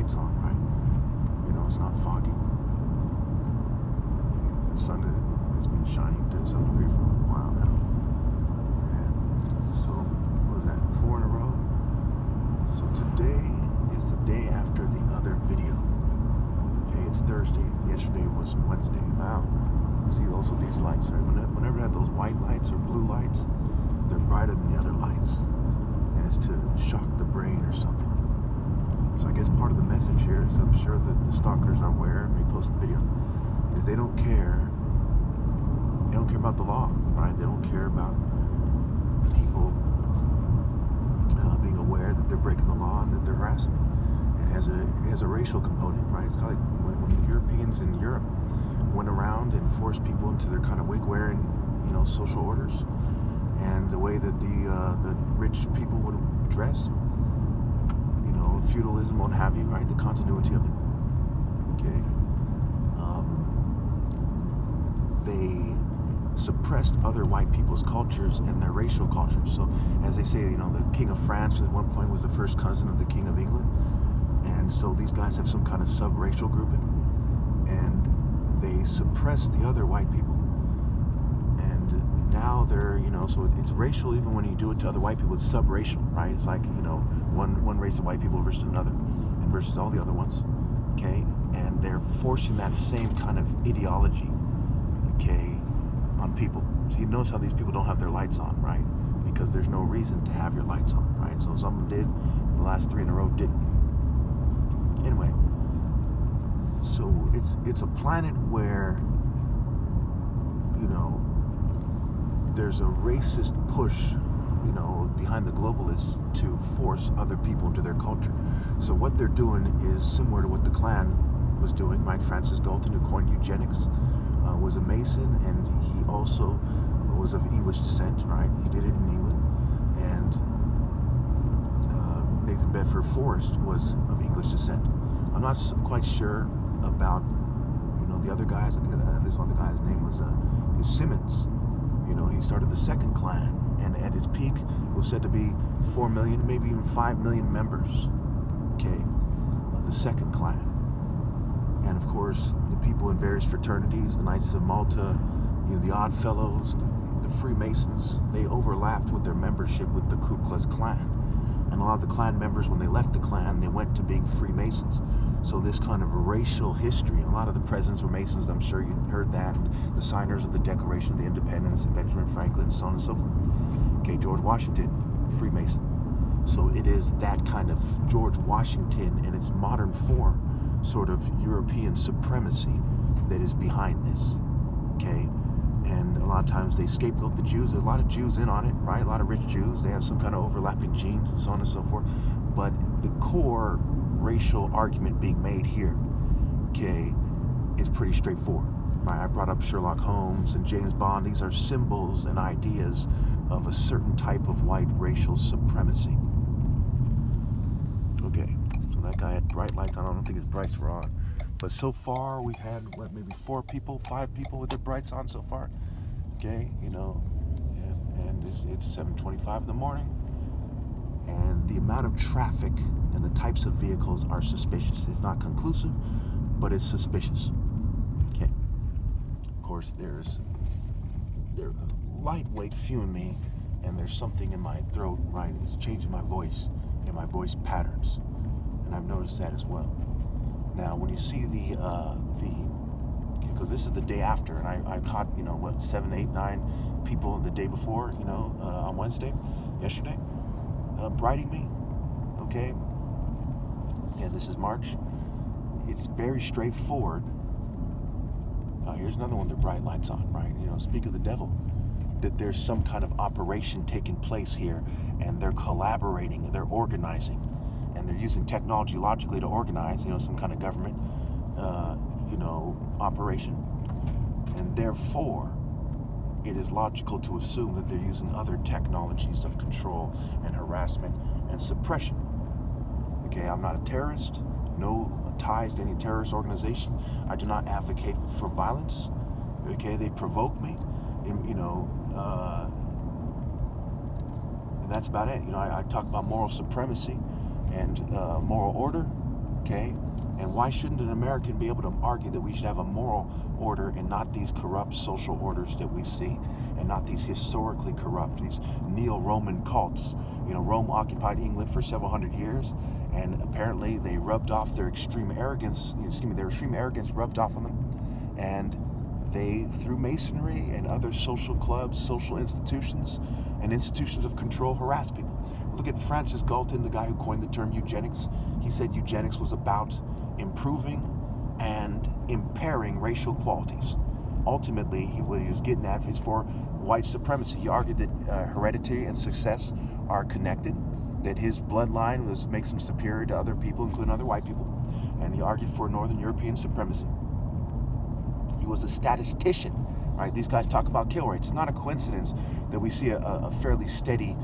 lights on, right? It's not foggy. The sun has been shining to some degree for a while now. And so, what was that, 4 in a row? So today is the day after the other video. Okay, it's Thursday. Yesterday was Wednesday. Wow. You see also these lights, right? Whenever I have those white lights or blue lights, they're brighter than the other lights. And it's to shock the brain or something. So I guess part of the message here is, I'm sure that the stalkers are aware, and we post the video, is they don't care. They don't care about the law, right? They don't care about people being aware that they're breaking the law and that they're harassing. It has a racial component, right? It's kind of like when the Europeans in Europe went around and forced people into their kind of wig-wearing, social orders, and the way that the rich people would dress. Feudalism, what have you, right? The continuity of it. Okay. They suppressed other white people's cultures and their racial cultures. So, as they say, the King of France at one point was the first cousin of the King of England. And so these guys have some kind of sub-racial grouping. And they suppressed the other white people. And now they're, so it's racial even when you do it to other white people. It's sub-racial, right? It's like, one race of white people versus another, and versus all the other ones, okay? And they're forcing that same kind of ideology, okay, on people. So you notice how these people don't have their lights on, right? Because there's no reason to have your lights on, right? So some of them did, the last 3 in a row didn't. Anyway, so it's a planet where, there's a racist push behind the globalists to force other people into their culture. So what they're doing is similar to what the Klan was doing, right? Francis Galton, who coined eugenics, was a Mason, and he also was of English descent, right? He did it in England. And Nathan Bedford Forrest was of English descent. I'm not quite sure about, the other guys. I think this other guy's name was Simmons. He started the second Klan. And at its peak, it was said to be 4 million, maybe even 5 million members, okay, of the second Klan. And of course, the people in various fraternities, the Knights of Malta, the Odd Fellows, the Freemasons, they overlapped with their membership with the Ku Klux Klan. And a lot of the Klan members, when they left the Klan, they went to being Freemasons. So this kind of racial history, and a lot of the presidents were Masons, I'm sure you heard that, and the signers of the Declaration of the Independence, and Benjamin Franklin, and so on and so forth. Okay, George Washington, Freemason. So it is that kind of George Washington in its modern form, sort of European supremacy that is behind this, okay? And a lot of times they scapegoat the Jews. There's a lot of Jews in on it, right? A lot of rich Jews. They have some kind of overlapping genes and so on and so forth. But the core racial argument being made here, okay, is pretty straightforward, right? I brought up Sherlock Holmes and James Bond. These are symbols and ideas of a certain type of white racial supremacy. Okay, so that guy had bright lights on. I don't think his brights were on. But so far, we've had, maybe 4 people, 5 people with their brights on so far. Okay, and it's 7:25 in the morning. And the amount of traffic and the types of vehicles are suspicious. It's not conclusive, but it's suspicious. Okay. Of course, there's a lightweight few in me, and there's something in my throat, right? It's changing my voice and my voice patterns. And I've noticed that as well. Now, when you see because this is the day after, and I caught, 7, 8, 9 people the day before, on Wednesday, yesterday, brighting me, okay? And this is March. It's very straightforward. Here's another one, the bright lights on, right? Speak of the devil. That there's some kind of operation taking place here, and they're collaborating, they're organizing, and they're using technology logically to organize, some kind of government, operation. And therefore, it is logical to assume that they're using other technologies of control and harassment and suppression. Okay, I'm not a terrorist, no ties to any terrorist organization. I do not advocate for violence. Okay, they provoke me, and that's about it. I talk about moral supremacy and moral order. okay? And why shouldn't an American be able to argue that we should have a moral order and not these corrupt social orders that we see, and not these historically corrupt, these neo-Roman cults? You know, Rome occupied England for several hundred years, and apparently they rubbed off their extreme arrogance, their extreme arrogance rubbed off on them, and they, through Masonry and other social clubs, social institutions, and institutions of control, harass people. Look at Francis Galton, the guy who coined the term eugenics. He said eugenics was about improving and impairing racial qualities. Ultimately, what he was getting at is for white supremacy. He argued that heredity and success are connected, that his bloodline makes him superior to other people, including other white people, and he argued for Northern European supremacy. He was a statistician, right? These guys talk about kill rates. It's not a coincidence that we see a fairly steady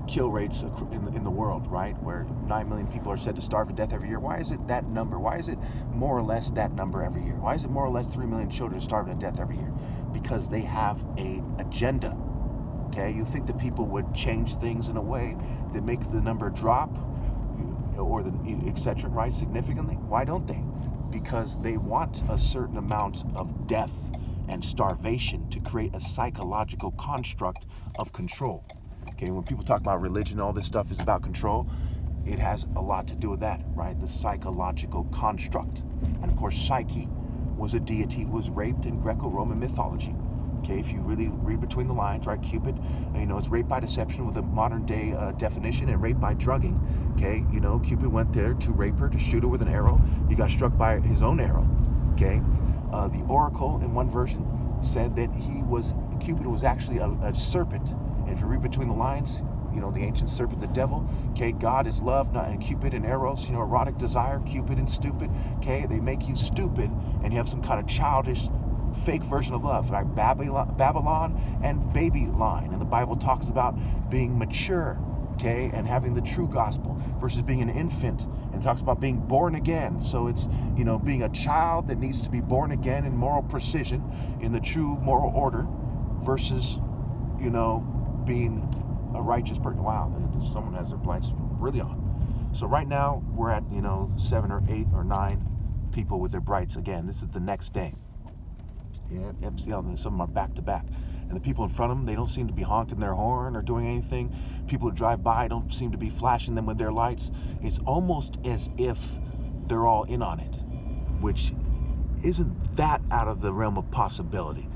kill rates in the world, right? Where 9 million people are said to starve to death every year. Why is it that number? Why is it more or less that number every year? Why is it more or less 3 million children starving to death every year? Because they have a agenda, okay? You think that people would change things in a way that make the number drop, or the etc., right, significantly? Why don't they? Because they want a certain amount of death and starvation to create a psychological construct of control. Okay, when people talk about religion, all this stuff is about control. It has a lot to do with that, right? The psychological construct. And of course, Psyche was a deity who was raped in Greco-Roman mythology. Okay, if you really read between the lines, right? Cupid, it's rape by deception with a modern day definition, and rape by drugging. Okay, Cupid went there to rape her, to shoot her with an arrow. He got struck by his own arrow. Okay, the oracle in one version said that Cupid was actually a serpent. And if you read between the lines, the ancient serpent, the devil, okay, God is love, and Cupid and eros, erotic desire, Cupid and stupid, okay, they make you stupid, and you have some kind of childish, fake version of love, right? Babylon and Babylon, and the Bible talks about being mature, okay, and having the true gospel versus being an infant, and talks about being born again. So it's, being a child that needs to be born again in moral precision, in the true moral order, versus, being a righteous person. Wow, someone has their lights really on. So right now we're at 7 or 8 or 9 people with their brights. Again, this is the next day. Yeah, see how some of them are back to back, and the people in front of them, they don't seem to be honking their horn or doing anything. People who drive by don't seem to be flashing them with their lights. It's almost as if they're all in on it, which isn't that out of the realm of possibility.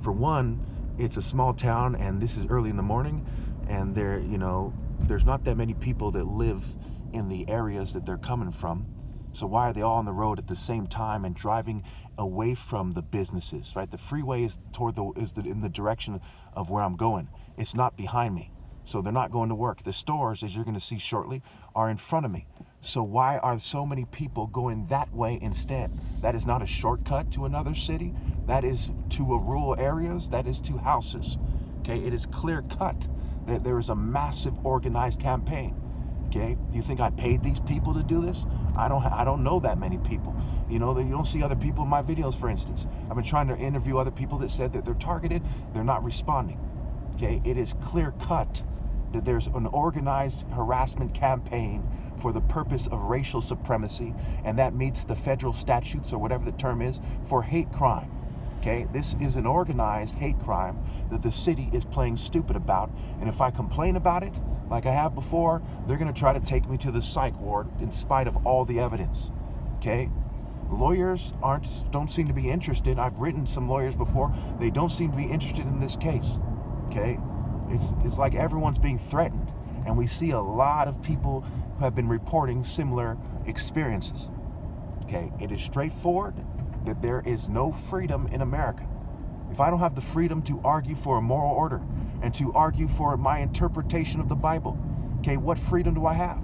For one, it's a small town, and this is early in the morning, and there's not that many people that live in the areas that they're coming from. So why are they all on the road at the same time and driving away from the businesses, right? The freeway is in the direction of where I'm going. It's not behind me. So they're not going to work. The stores, as you're going to see shortly, are in front of me. So why are so many people going that way instead? That is not a shortcut to another city. That is to a rural areas. That is to houses. Okay, it is clear cut that there is a massive organized campaign. Okay, do you think I paid these people to do this? I don't know that many people. You don't see other people in my videos, for instance. I've been trying to interview other people that said that they're targeted, they're not responding. Okay, it is clear cut that there's an organized harassment campaign for the purpose of racial supremacy, and that meets the federal statutes, or whatever the term is, for hate crime. Okay, this is an organized hate crime that the city is playing stupid about, and if I complain about it, like I have before, they're going to try to take me to the psych ward in spite of all the evidence. Okay, lawyers don't seem to be interested. I've written some lawyers before. They don't seem to be interested in this case. Okay, it's like everyone's being threatened, and we see a lot of people who have been reporting similar experiences. Okay, it is straightforward that there is no freedom in America. If I don't have the freedom to argue for a moral order and to argue for my interpretation of the Bible, okay, what freedom do I have?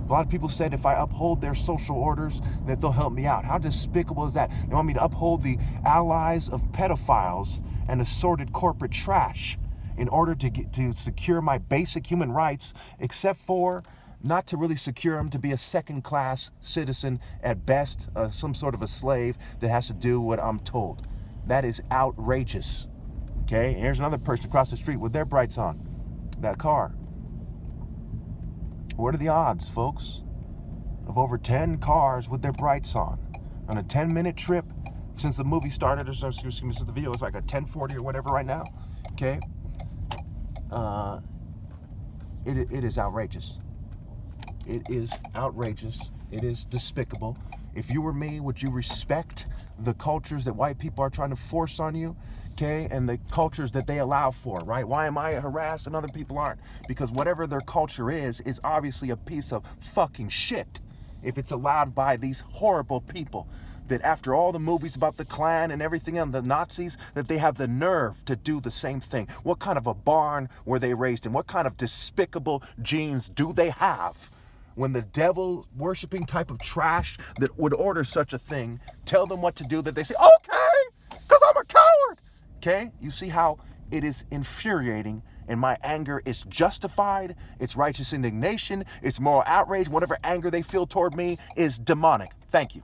A lot of people said if I uphold their social orders, that they'll help me out. How despicable is that? They want me to uphold the allies of pedophiles and assorted corporate trash in order to secure my basic human rights, except for not to really secure them, to be a second-class citizen at best, some sort of a slave that has to do what I'm told. That is outrageous. Okay, and here's another person across the street with their brights on. That car. What are the odds, folks? of over 10 cars with their brights on a 10-minute trip since the movie started, or so, excuse me, since the video is like a 10:40 or whatever right now, okay? It is outrageous. It is outrageous. It is despicable. If you were me, would you respect the cultures that white people are trying to force on you, okay, and the cultures that they allow for, right? Why am I harassed and other people aren't? Because whatever their culture is obviously a piece of fucking shit if it's allowed by these horrible people that after all the movies about the Klan and everything and the Nazis, that they have the nerve to do the same thing. What kind of a barn were they raised in? What kind of despicable genes do they have? When the devil-worshipping type of trash that would order such a thing, tell them what to do, that they say, okay, because I'm a coward. Okay? You see how it is infuriating, and my anger is justified, it's righteous indignation, it's moral outrage, whatever anger they feel toward me is demonic. Thank you.